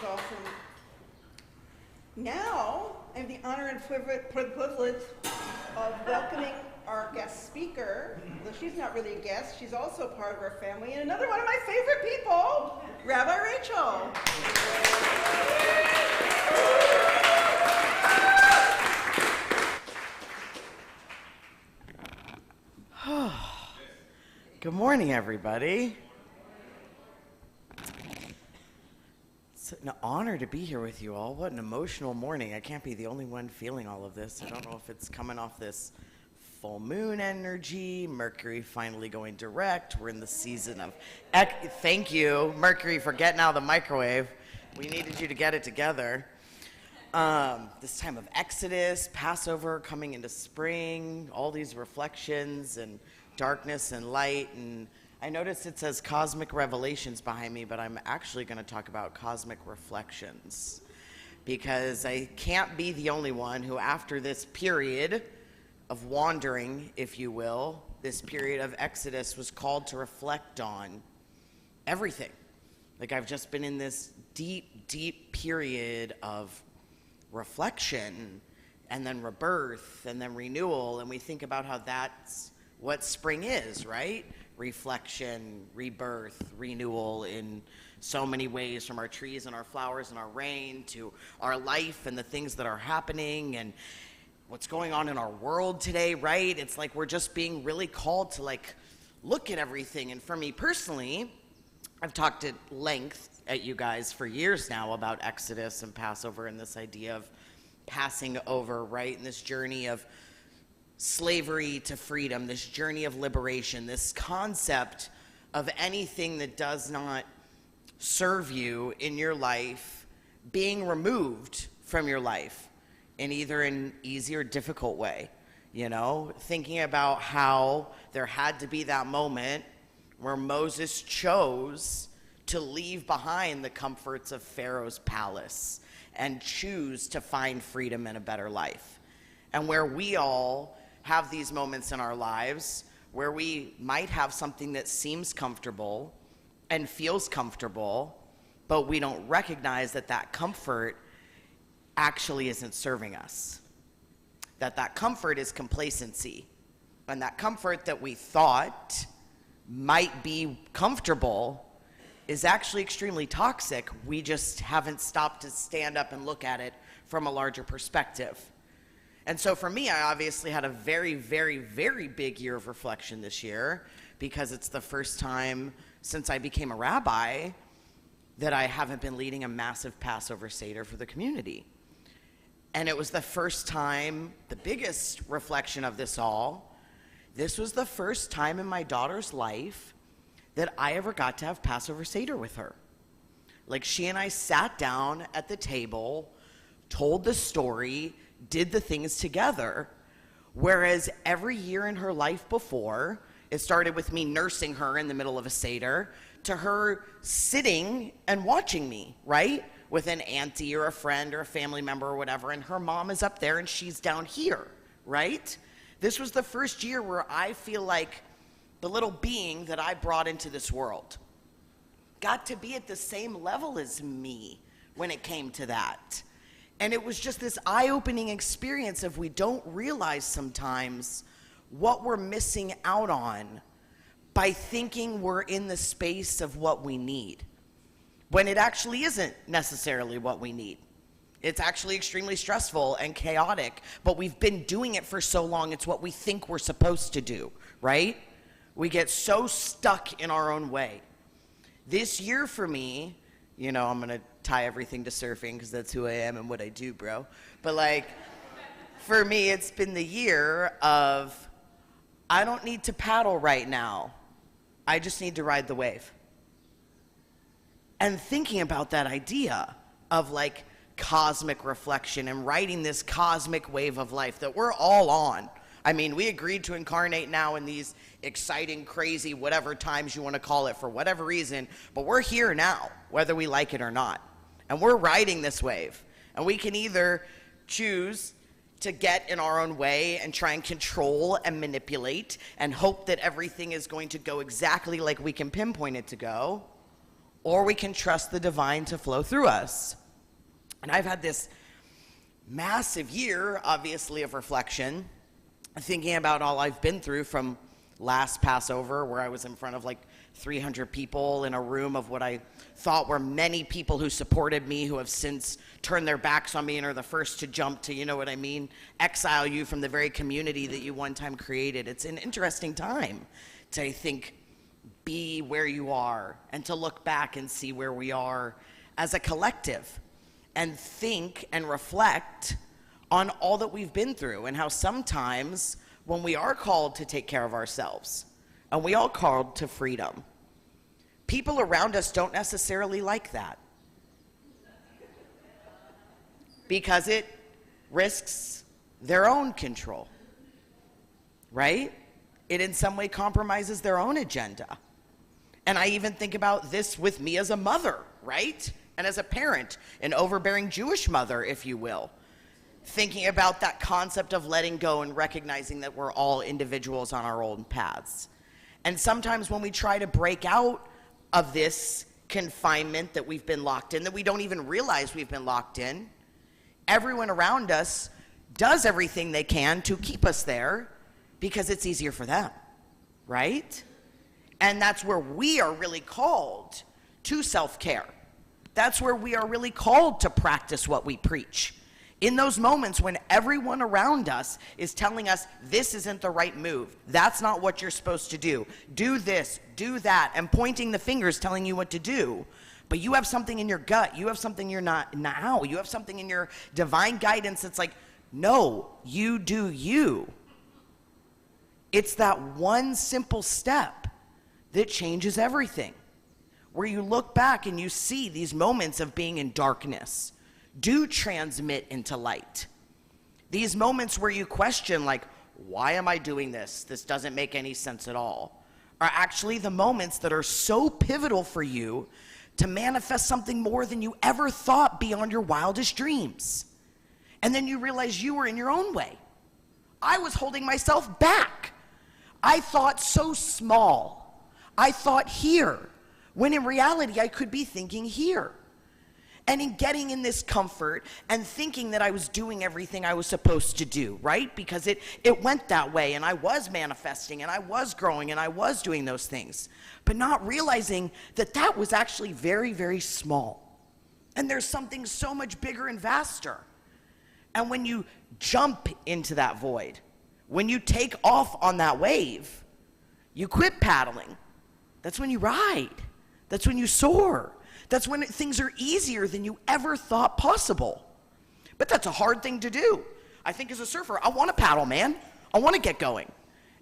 awesome. Now, I have the honor and privilege of welcoming our guest speaker. Though she's not really a guest, she's also part of our family, and another one of my favorite people, Rabbi Rachel. Good morning, everybody. It's an honor to be here with you all. What an emotional morning. I can't be the only one feeling all of this. I don't know if it's coming off this full moon energy, Mercury finally going direct. We're in the season of... Thank you, Mercury, for getting out of the microwave. We needed you to get it together. This time of Exodus, Passover, coming into spring, all these reflections and darkness and light. And I noticed it says cosmic revelations behind me, but I'm actually going to talk about cosmic reflections, because I can't be the only one who, after this period of wandering, if you will, this period of Exodus, was called to reflect on everything. Like, I've just been in this deep, deep period of reflection, and then rebirth, and then renewal, and we think about how that's what spring is, right? Reflection, rebirth, renewal in so many ways, from our trees and our flowers and our rain to our life and the things that are happening and what's going on in our world today, right? It's like we're just being really called to look at everything. And for me personally, I've talked at length at you guys for years now about Exodus and Passover and this idea of passing over, right? And this journey of slavery to freedom, this journey of liberation, this concept of anything that does not serve you in your life being removed from your life in either an easy or difficult way. You know, thinking about how there had to be that moment where Moses chose to leave behind the comforts of Pharaoh's palace and choose to find freedom and a better life. And where we all have these moments in our lives where we might have something that seems comfortable and feels comfortable, but we don't recognize that that comfort actually isn't serving us. That comfort is complacency. And that comfort that we thought might be comfortable is actually extremely toxic. We just haven't stopped to stand up and look at it from a larger perspective. And so for me, I obviously had a very, very, very big year of reflection this year, because it's the first time since I became a rabbi that I haven't been leading a massive Passover Seder for the community. And it was the first time, the biggest reflection of this all, this was the first time in my daughter's life that I ever got to have Passover Seder with her. Like, she and I sat down at the table, told the story, did the things together, whereas every year in her life before, it started with me nursing her in the middle of a Seder, to her sitting and watching me, right? With an auntie or a friend or a family member or whatever, and her mom is up there and she's down here, right? This was the first year where I feel like the little being that I brought into this world got to be at the same level as me when it came to that. And it was just this eye-opening experience of, we don't realize sometimes what we're missing out on by thinking we're in the space of what we need, when it actually isn't necessarily what we need. It's actually extremely stressful and chaotic, but we've been doing it for so long, it's what we think we're supposed to do, right? We get so stuck in our own way. This year for me, you know, I'm gonna tie everything to surfing because that's who I am and what I do, bro. But for me, it's been the year of, I don't need to paddle right now. I just need to ride the wave. And thinking about that idea of cosmic reflection and riding this cosmic wave of life that we're all on. I mean, we agreed to incarnate now in these exciting, crazy, whatever times you want to call it for whatever reason, but we're here now, whether we like it or not. And we're riding this wave. And we can either choose to get in our own way and try and control and manipulate and hope that everything is going to go exactly like we can pinpoint it to go, or we can trust the divine to flow through us. And I've had this massive year, obviously, of reflection, thinking about all I've been through from last Passover, where I was in front of like 300 people in a room of what I thought were many people who supported me, who have since turned their backs on me and are the first to jump to, you know what I mean, exile you from the very community that you one time created. It's an interesting time to, I think, be where you are and to look back and see where we are as a collective and think and reflect on all that we've been through and how sometimes when we are called to take care of ourselves and we are called to freedom, people around us don't necessarily like that because it risks their own control, right? It in some way compromises their own agenda. And I even think about this with me as a mother, right? And as a parent, an overbearing Jewish mother, if you will. Thinking about that concept of letting go and recognizing that we're all individuals on our own paths. And sometimes when we try to break out of this confinement that we've been locked in, that we don't even realize we've been locked in, everyone around us does everything they can to keep us there because it's easier for them, right? And that's where we are really called to self-care. That's where we are really called to practice what we preach. In those moments when everyone around us is telling us this isn't the right move, that's not what you're supposed to do this, do that, and pointing the fingers telling you what to do, but you have something in your gut, you have something you're not now, you have something in your divine guidance that's like, no, you do you. It's that one simple step that changes everything, where you look back and you see these moments of being in darkness do transmit into light. These moments where you question, like, why am I doing this? This doesn't make any sense at all, are actually the moments that are so pivotal for you to manifest something more than you ever thought beyond your wildest dreams. And then you realize you were in your own way. I was holding myself back. I thought so small. I thought here, when in reality I could be thinking here. And in getting in this comfort and thinking that I was doing everything I was supposed to do, right? Because it went that way and I was manifesting and I was growing and I was doing those things. But not realizing that that was actually very, very small. And there's something so much bigger and vaster. And when you jump into that void, when you take off on that wave, you quit paddling. That's when you ride. That's when you soar. That's when things are easier than you ever thought possible. But that's a hard thing to do. I think as a surfer, I want to paddle, man. I want to get going.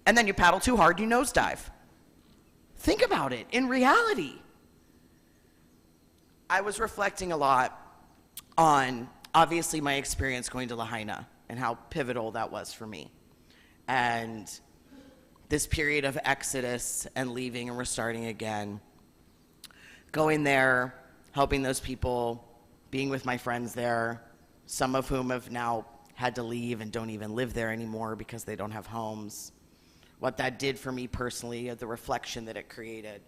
And then you paddle too hard, you nosedive. Think about it in reality. I was reflecting a lot on, obviously, my experience going to Lahaina and how pivotal that was for me. And this period of exodus and leaving and restarting again. Going there, helping those people, being with my friends there, some of whom have now had to leave and don't even live there anymore because they don't have homes. What that did for me personally, the reflection that it created.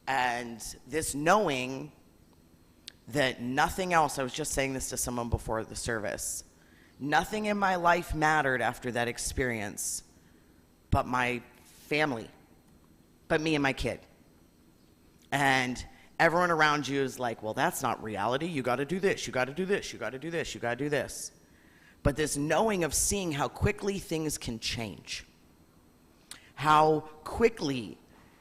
And this knowing that nothing else, I was just saying this to someone before the service, nothing in my life mattered after that experience but my family, but me and my kid. And everyone around you is like, well, that's not reality. You got to do this. You got to do this. You got to do this. You got to do this. But this knowing of seeing how quickly things can change, how quickly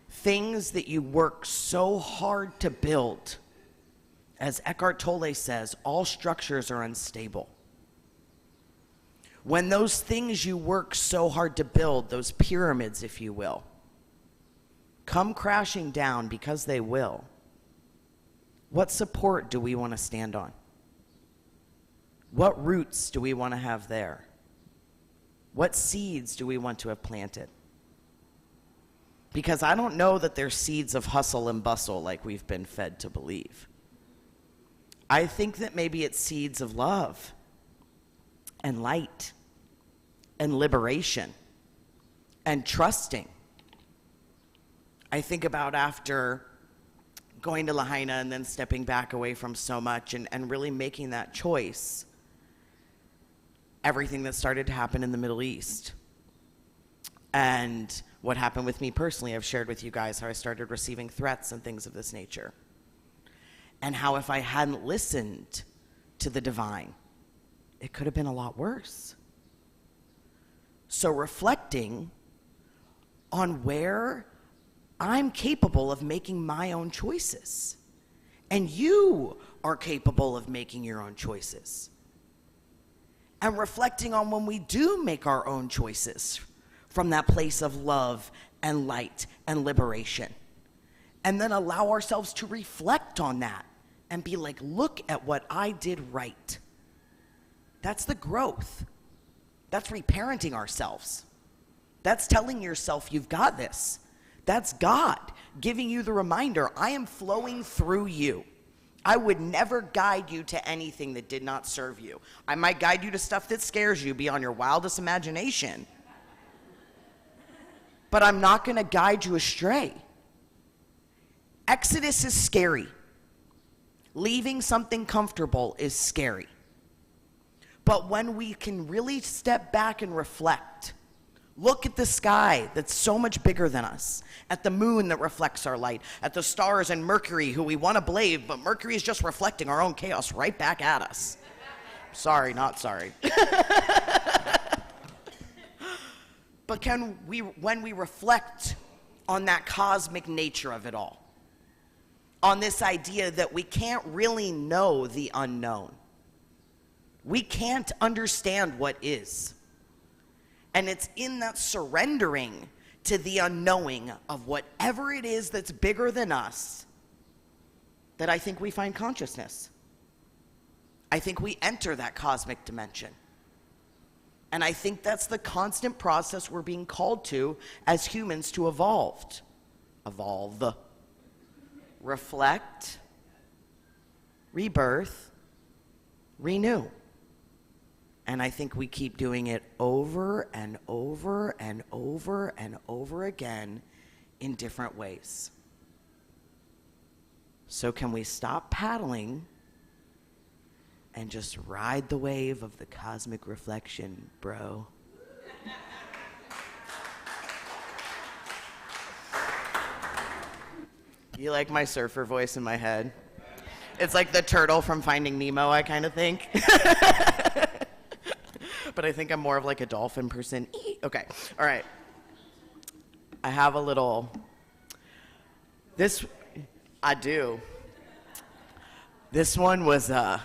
things that you work so hard to build, as Eckhart Tolle says, all structures are unstable. When those things you work so hard to build, those pyramids, if you will, come crashing down, because they will, what support do we want to stand on? What roots do we want to have there? What seeds do we want to have planted? Because I don't know that they're seeds of hustle and bustle like we've been fed to believe. I think that maybe it's seeds of love and light and liberation and trusting. I think about after going to Lahaina and then stepping back away from so much and really making that choice, everything that started to happen in the Middle East. And what happened with me personally, I've shared with you guys how I started receiving threats and things of this nature. And how if I hadn't listened to the divine, it could have been a lot worse. So reflecting on where I'm capable of making my own choices. And you are capable of making your own choices. And reflecting on when we do make our own choices from that place of love and light and liberation. And then allow ourselves to reflect on that and be like, look at what I did right. That's the growth. That's reparenting ourselves. That's telling yourself you've got this. That's God giving you the reminder, I am flowing through you. I would never guide you to anything that did not serve you. I might guide you to stuff that scares you beyond your wildest imagination. But I'm not going to guide you astray. Exodus is scary. Leaving something comfortable is scary. But when we can really step back and reflect, look at the sky that's so much bigger than us, at the moon that reflects our light, at the stars and Mercury who we want to blame, but Mercury is just reflecting our own chaos right back at us. Sorry, not sorry. But when we reflect on that cosmic nature of it all, on this idea that we can't really know the unknown, we can't understand what is. And it's in that surrendering to the unknowing of whatever it is that's bigger than us that I think we find consciousness. I think we enter that cosmic dimension. And I think that's the constant process we're being called to as humans to evolve. Evolve. Reflect. Rebirth. Renew. And I think we keep doing it over and over and over and over again in different ways. So can we stop paddling and just ride the wave of the cosmic reflection, bro? You like my surfer voice in my head? It's like the turtle from Finding Nemo, I kind of think. But I think I'm more of like a dolphin person. Okay, all right. I have a little, I do. This one was, I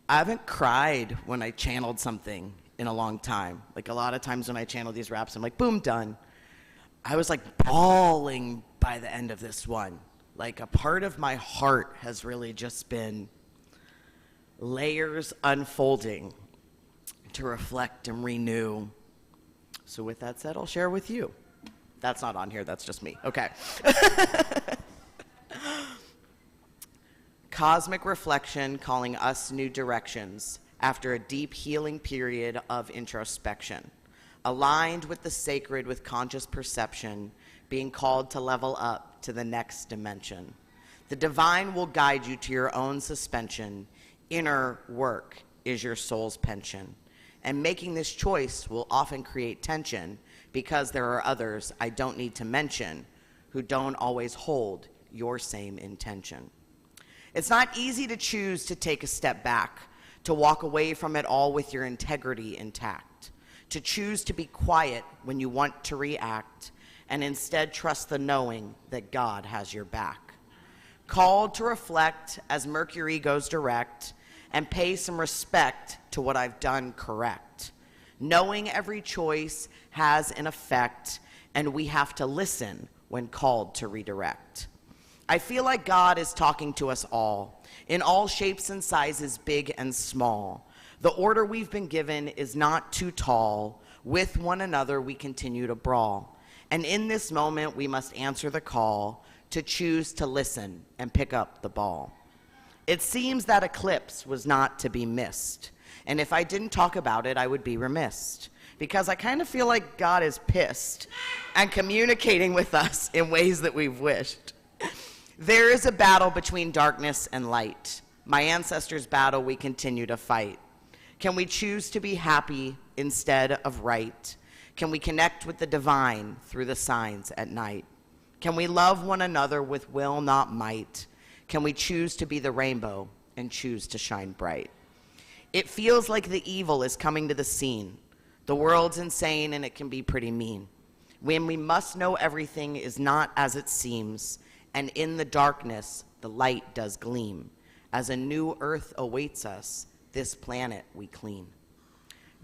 haven't cried when I channeled something in a long time. Like a lot of times when I channel these raps, I'm like, boom, done. I was like bawling by the end of this one. Like a part of my heart has really just been layers unfolding to reflect and renew. So with that said, I'll share with you. That's not on here, that's just me. Okay. Cosmic reflection calling us new directions after a deep healing period of introspection, aligned with the sacred with conscious perception, being called to level up to the next dimension. The divine will guide you to your own suspension. Inner work is your soul's pension. And making this choice will often create tension because there are others I don't need to mention who don't always hold your same intention. It's not easy to choose to take a step back, to walk away from it all with your integrity intact, to choose to be quiet when you want to react, and instead trust the knowing that God has your back. Called to reflect as Mercury goes direct, and pay some respect to what I've done correct. Knowing every choice has an effect, and we have to listen when called to redirect. I feel like God is talking to us all, in all shapes and sizes, big and small. The order we've been given is not too tall. With one another, we continue to brawl. And in this moment, we must answer the call to choose to listen and pick up the ball. It seems that eclipse was not to be missed. And if I didn't talk about it, I would be remiss. Because I kind of feel like God is pissed and communicating with us in ways that we've wished. There is a battle between darkness and light. My ancestors' battle we continue to fight. Can we choose to be happy instead of right? Can we connect with the divine through the signs at night? Can we love one another with will, not might? Can we choose to be the rainbow and choose to shine bright? It feels like the evil is coming to the scene. The world's insane and it can be pretty mean. When we must know everything is not as it seems, and in the darkness the light does gleam. As a new earth awaits us, this planet we clean.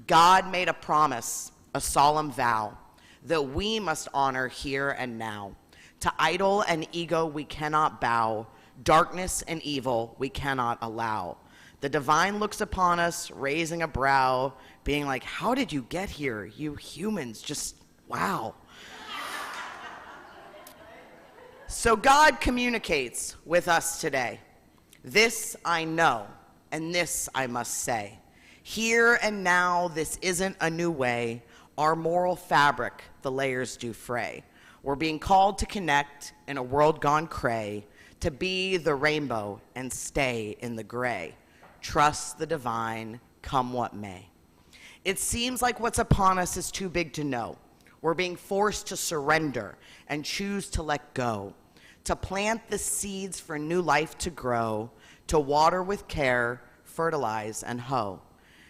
God made a promise, a solemn vow, that we must honor here and now. To idol and ego we cannot bow. Darkness and evil we cannot allow. The divine looks upon us, raising a brow, being like, how did you get here? You humans, just wow. So God communicates with us today. This I know, and this I must say. Here and now, this isn't a new way. Our moral fabric, the layers do fray. We're being called to connect in a world gone cray, to be the rainbow and stay in the gray. Trust the divine, come what may. It seems like what's upon us is too big to know. We're being forced to surrender and choose to let go, to plant the seeds for new life to grow, to water with care, fertilize and hoe.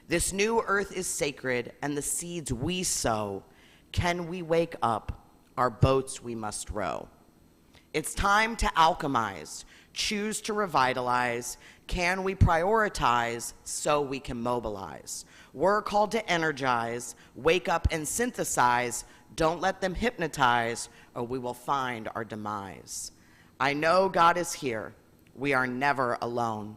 This new earth is sacred, and the seeds we sow, can we wake up? Our boats we must row. It's time to alchemize, choose to revitalize. Can we prioritize so we can mobilize? We're called to energize, wake up and synthesize. Don't let them hypnotize, or we will find our demise. I know God is here. We are never alone.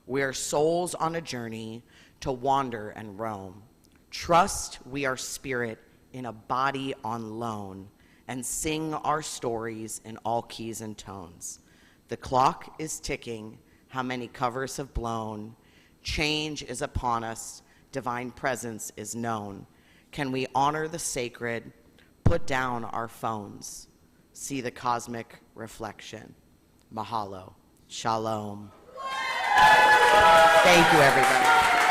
We are souls on a journey to wander and roam. Trust we are spirit in a body on loan, and sing our stories in all keys and tones. The clock is ticking, how many covers have blown. Change is upon us, divine presence is known. Can we honor the sacred, put down our phones, see the cosmic reflection? Mahalo. Shalom. Thank you, everybody.